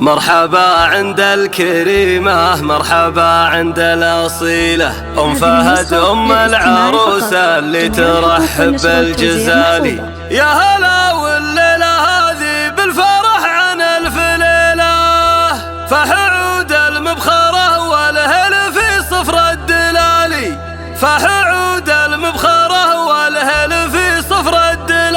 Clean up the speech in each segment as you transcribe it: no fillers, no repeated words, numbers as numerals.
مرحبا عند الكريمة، مرحبا عند الأصيلة، أم فهد أم العروسة اللي ترحب بالجزالي. يا هلا والليلة هذه بالفرح عن ألف ليلة، فحعود المبخرة والهل في صفر الدلالي، فحعود المبخرة والهل في صفر الدلالي.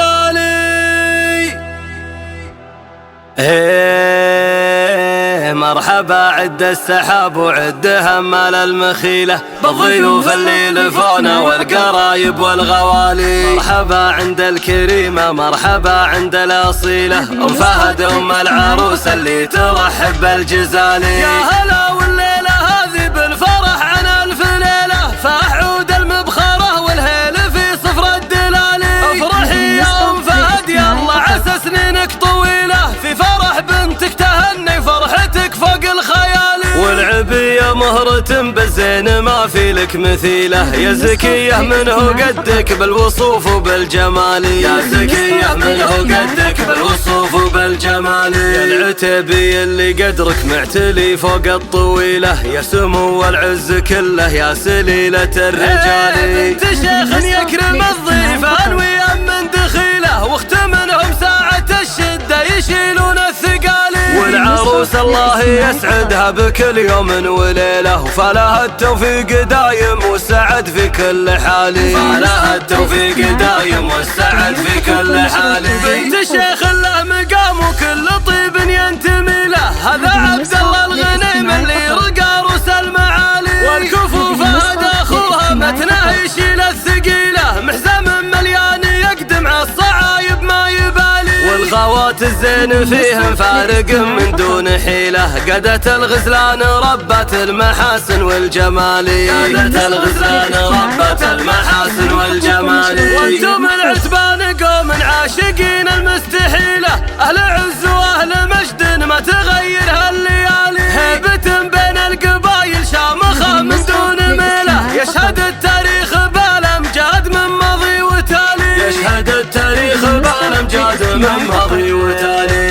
مرحبا عد السحاب وعد همال المخيلة، بالضيوف اللي لفونا والقرايب والغوالي. مرحبا عند الكريمة، مرحبا عند الأصيلة، أم فهد أم العروسة اللي ترحب بالجزالي. يا هلا والليلة هذه بالفرح عن ألف ليلة، فأحعود المبخرة والهيل في صفر الدلالي. افرحي يا أم فهد يلا عسى سنينك طويلة، في فرح بنتك تهني فرحتك فوق الخيالي. والعبية مهرة بالزين ما في لك مثيلة، يا زكية منه قدك بالوصوف وبالجمال، يا زكية منه قدك بالوصوف وبالجمال. يا العتبي اللي قدرك معتلي فوق الطويلة، يا سمو العز كله يا سليلة الرجال. بنت شيخ يكرم الضيف انوي من دخيله، واختمنهم ساعة الشدة يشيلون الثقالي. والعروس الله يسعدها بكل يوم وليلة، وفلها التوفيق دايم والسعد في كل حال، فلها التوفيق دايم والسعد في كل حال. بنت شيخ له مقام وكل طيب ينتمي له، هذا عبد الله الغنيم اللي رقى روس المعالي. والكفوف هذا اخوها متنه يشيل الثقيله، محزم مليان يقدم على الصعايب ما يبالي. والخوات الزين فيهم فارق من دون حيله، قدت الغزلان ربت المحاسن والجمال، قدت الغزلان ربت المحاسن والجمال. وانتم العتبان قوم عاشقين المستحيله، اهل عز واهل مجد ما تغير هالليالي. هيبة بين القبايل شامخه من دون ميله، يشهد التاريخ بالامجاد من ماضي وتالي، يشهد التاريخ بالامجاد من ماضي وتالي.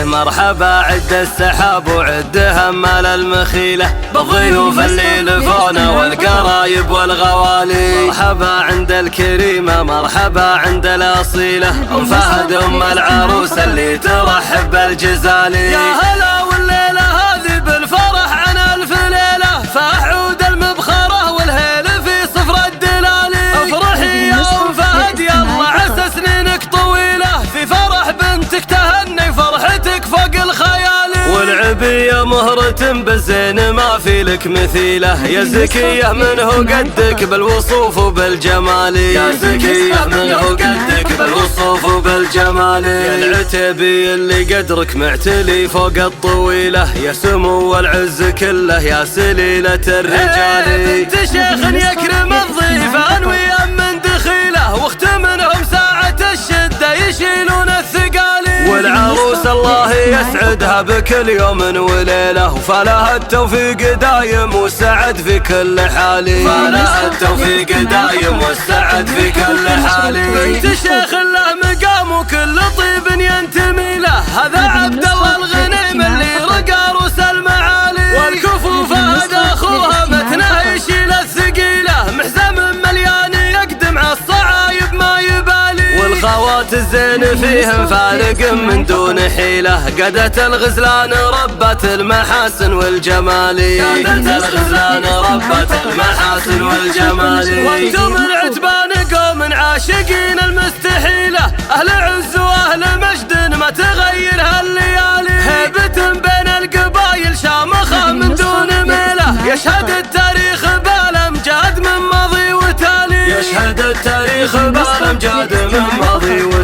مرحبا عد السحاب وعد همال المخيلة، بالضيوف اللي لفونا والقرايب والغوالي. مرحبا عند الكريمة، مرحبا عند الأصيلة، أم فهد أم العروسة اللي ترحب بالجزالي. يا هلا والليلة هذه بالفرح عن ألف ليلة، فأحعود المبخرة والهيل في صفر الدلالي. افرحي يا أم فهد يلا عسى سنينك طويلة، في فرح بنتك تهني فرحتك فوق الخيالي. والعبية مهرة بالزين ما في لك مثيلة، يا زكية منه قدك بالوصوف وبالجمال، يا زكية منه قدك بالوصوف وبالجمال. يا العتبي اللي قدرك معتلي فوق الطويلة، يا سمو العز كله يا سليلة الرجال. بنت شيخ يكرم الضيف انوي من دخيله، واختمنهم ساعة الشدة يشيلون الثقالي. والعروس الله يسعدها بكل يوم وليلة، وفلها التوفيق دايم والسعد في كل حال، فلها التوفيق دايم والسعد في كل حال. بنت شيخ له مقام وكل طيب ينتمي له، هذا عبد الله الغنيم اللي رقى روس المعالي. والكفوف هذا اخوها متنه يشيل الثقيله، محزم مليان يقدم على الصعايب ما يبالي. والخوات الزين فيهم فارق من دون حيله، قدت الغزلان ربت المحاسن والجمال، قدت الغزلان ربت المحاسن والجمال. وانتم العتبان قوم عاشقين المستحيله، اهل عز واهل مجد ما تغير هالليالي. هيبة بين القبايل شامخه من دون ميله، يشهد التاريخ بالامجاد من ماضي وتالي، يشهد التاريخ بالامجاد من ماضي وتالي.